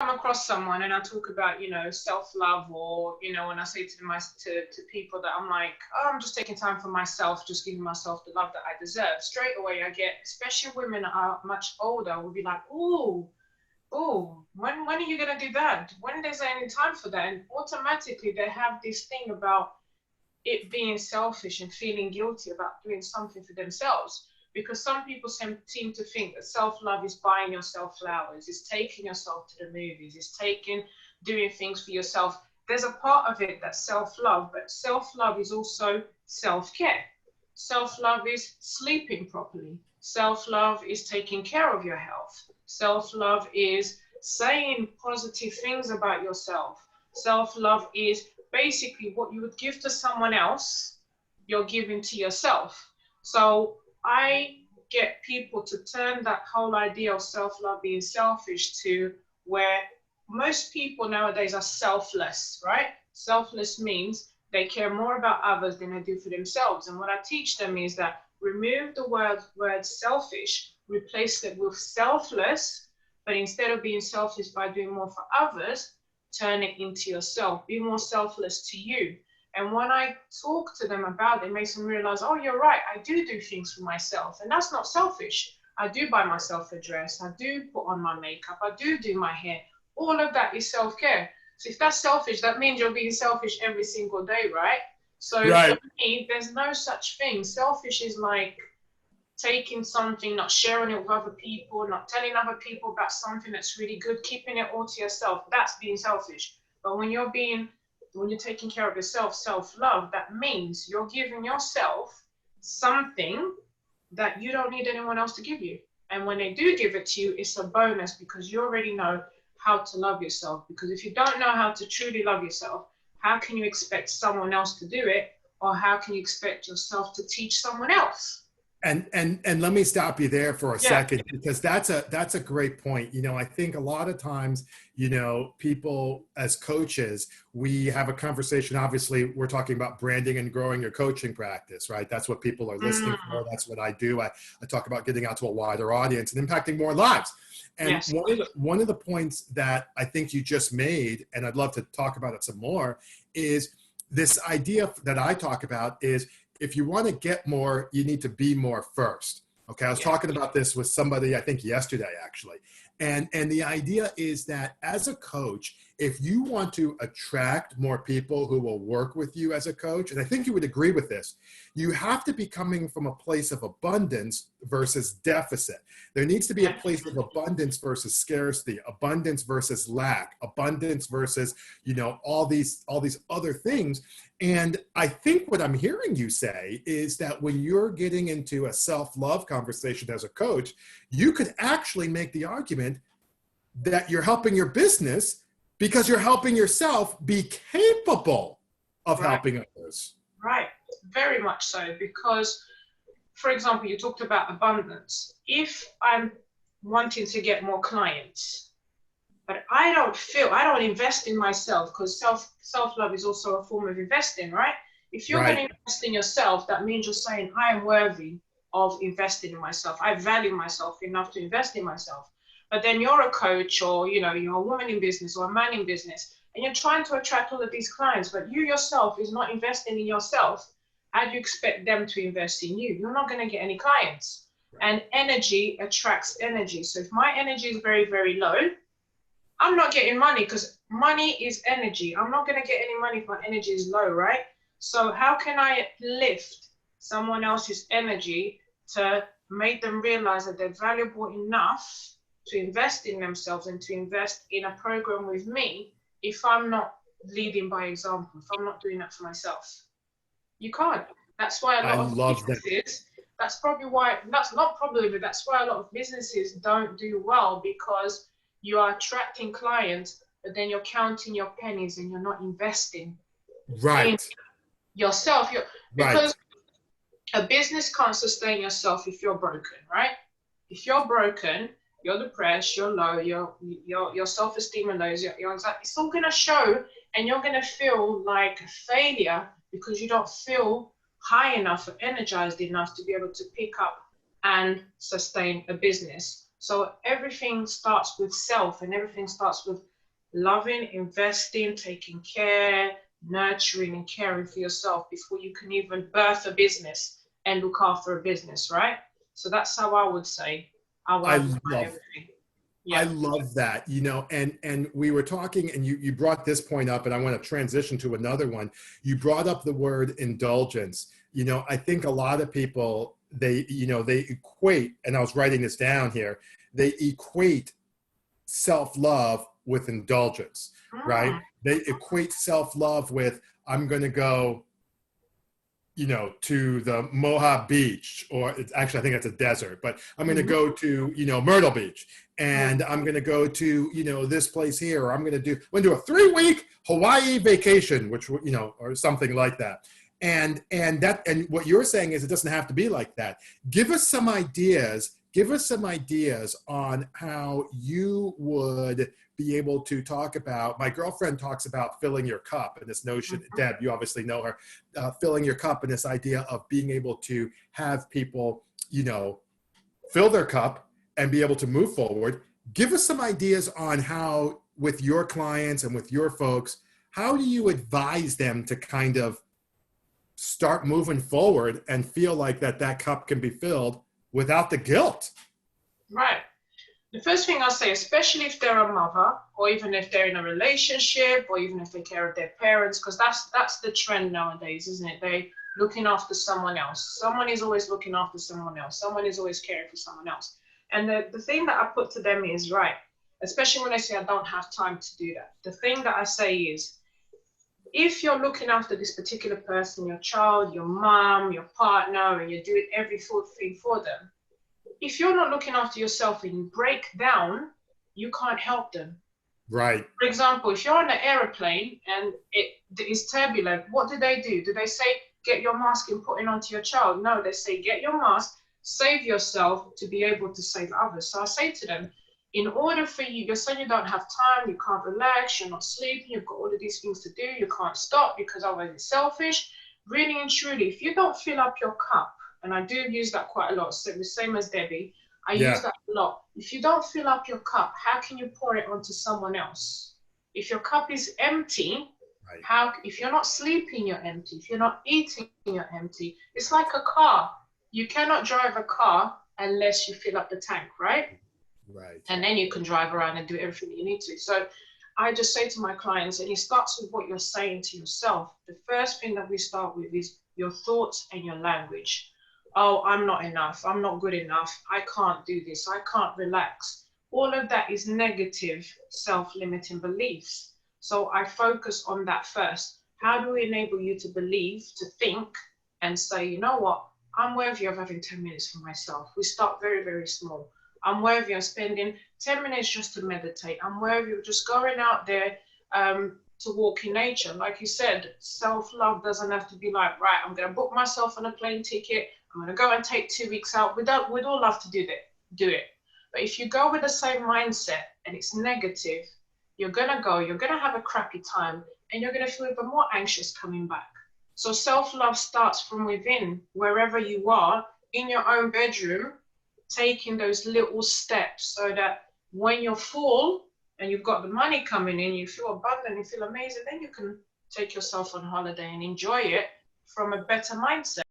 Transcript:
come across someone and I talk about, self-love, or, when I say to people that I'm like, oh, I'm just taking time for myself, just giving myself the love that I deserve, straight away I get, especially women that are much older, will be like, when are you going to do that? When there's any time for that? And automatically they have this thing about it being selfish and feeling guilty about doing something for themselves. Because some people seem to think that self-love is buying yourself flowers, is taking yourself to the movies, is doing things for yourself. There's a part of it that's self-love, but self-love is also self-care. Self-love is sleeping properly. Self-love is taking care of your health. Self-love is saying positive things about yourself. Self-love is basically what you would give to someone else, you're giving to yourself. So I get people to turn that whole idea of self-love being selfish to where most people nowadays are selfless, right? Selfless means they care more about others than they do for themselves. And what I teach them is that remove the word selfish, replace it with selfless, but instead of being selfish by doing more for others, turn it into yourself. Be more selfless to you. And when I talk to them about it, it makes them realize, oh, you're right, I do things for myself. And that's not selfish. I do buy myself a dress. I do put on my makeup. I do my hair. All of that is self-care. So if that's selfish, that means you're being selfish every single day, right? So right. For me, there's no such thing. Selfish is like taking something, not sharing it with other people, not telling other people about something that's really good, keeping it all to yourself. That's being selfish. But when you're taking care of yourself, self-love, that means you're giving yourself something that you don't need anyone else to give you. And when they do give it to you, it's a bonus because you already know how to love yourself. Because if you don't know how to truly love yourself, how can you expect someone else to do it? Or how can you expect yourself to teach someone else? And let me stop you there for a second, because that's a great point. I think a lot of times, people as coaches, we have a conversation. Obviously, we're talking about branding and growing your coaching practice, right? That's what people are listening for. That's what I do. I talk about getting out to a wider audience and impacting more lives. And one of the points that I think you just made, and I'd love to talk about it some more, is this idea that I talk about is, if you want to get more, you need to be more first. Okay, I was talking about this with somebody, I think yesterday actually. And the idea is that as a coach, if you want to attract more people who will work with you as a coach, and I think you would agree with this, you have to be coming from a place of abundance versus deficit. There needs to be a place of abundance versus scarcity, abundance versus lack, abundance versus, all these other things. And I think what I'm hearing you say is that when you're getting into a self-love conversation as a coach, you could actually make the argument that you're helping your business because you're helping yourself be capable of helping others. Right, very much so. Because, for example, you talked about abundance. If I'm wanting to get more clients, but I don't invest in myself, because self-love is also a form of investing, right? If you're going to invest in yourself, that means you're saying, I am worthy of investing in myself. I value myself enough to invest in myself. But then you're a coach, or, you're a woman in business or a man in business, and you're trying to attract all of these clients, but you yourself is not investing in yourself. How do you expect them to invest in you? You're not going to get any clients. And energy attracts energy. So if my energy is very, very low, I'm not getting money, because money is energy. I'm not going to get any money if my energy is low, right? So how can I lift someone else's energy to make them realize that they're valuable enough to invest in themselves and to invest in a program with me if I'm not leading by example, if I'm not doing that for myself? You can't. That's why a lot of businesses, that's why a lot of businesses don't do well, because you are attracting clients, but then you're counting your pennies and you're not investing in yourself. Because a business can't sustain yourself if you're broken, right? If you're broken, you're depressed, you're low, your self-esteem is low, your anxiety, it's all going to show, and you're going to feel like a failure because you don't feel high enough or energized enough to be able to pick up and sustain a business. So everything starts with self, and everything starts with loving, investing, taking care, nurturing, and caring for yourself before you can even birth a business and look after a business, right? So that's how I would say how I I would plan love everything. I Yeah. love that, and we were talking, and you brought this point up, and I want to transition to another one. You brought up the word indulgence. I think a lot of people, they equate, and I was writing this down here, they equate self-love with indulgence, right? Mm, They equate self-love with, I'm going to go, to the Mojave Beach, or it's actually, I think it's a desert, but I'm going to mhm, go to, Myrtle Beach, mm. and I'm going to go to, this place here, or I'm going to do a 3-week Hawaii vacation, which, or something like that. And what you're saying is it doesn't have to be like that. Give us some ideas. Give us some ideas on how you would be able to talk about. My girlfriend talks about filling your cup, and this notion, Mhm. Deb, you obviously know her, filling your cup, and this idea of being able to have people, fill their cup and be able to move forward. Give us some ideas on how, with your clients and with your folks, how do you advise them to kind of start moving forward and feel like that cup can be filled without the guilt? Right. The first thing I'll say, especially if they're a mother, or even if they're in a relationship, or even if they care of their parents, because that's the trend nowadays, isn't it? They looking after someone else. Someone is always looking after someone else. Someone is always caring for someone else. And the thing that I put to them is, right, especially when they say I don't have time to do that. The thing that I say is, if you're looking after this particular person, your child, your mom, your partner, and you're doing every thing for them, if you're not looking after yourself and you break down, you can't help them. Right. For example, if you're on an aeroplane and it is turbulent, what do? Do they say, get your mask and put it onto your child? No, they say, get your mask, save yourself to be able to save others. So I say to them, in order for you, you're saying you don't have time, you can't relax, you're not sleeping, you've got all of these things to do, you can't stop because otherwise it's selfish. Really and truly, if you don't fill up your cup, and I do use that quite a lot, so the same as Debbie, I use Yeah. that a lot. If you don't fill up your cup, how can you pour it onto someone else? If your cup is empty, Right. if you're not sleeping, you're empty. If you're not eating, you're empty. It's like a car. You cannot drive a car unless you fill up the tank, right? Right. And then you can drive around and do everything you need to. So I just say to my clients, and it starts with what you're saying to yourself. The first thing that we start with is your thoughts and your language. Oh, I'm not enough. I'm not good enough. I can't do this. I can't relax. All of that is negative self-limiting beliefs. So I focus on that first. How do we enable you to believe, to think, and say, you know what? I'm worthy of having 10 minutes for myself. We start very, very small. I'm worthy of spending 10 minutes just to meditate. I'm worthy of just going out there to walk in nature. Like you said, self-love doesn't have to be like, right, I'm going to book myself on a plane ticket. I'm going to go and take 2 weeks out. We'd all love to do that, do it. But if you go with the same mindset and it's negative, you're going to have a crappy time, and you're going to feel even more anxious coming back. So self-love starts from within, wherever you are, in your own bedroom, taking those little steps so that when you're full and you've got the money coming in, you feel abundant, you feel amazing, then you can take yourself on holiday and enjoy it from a better mindset.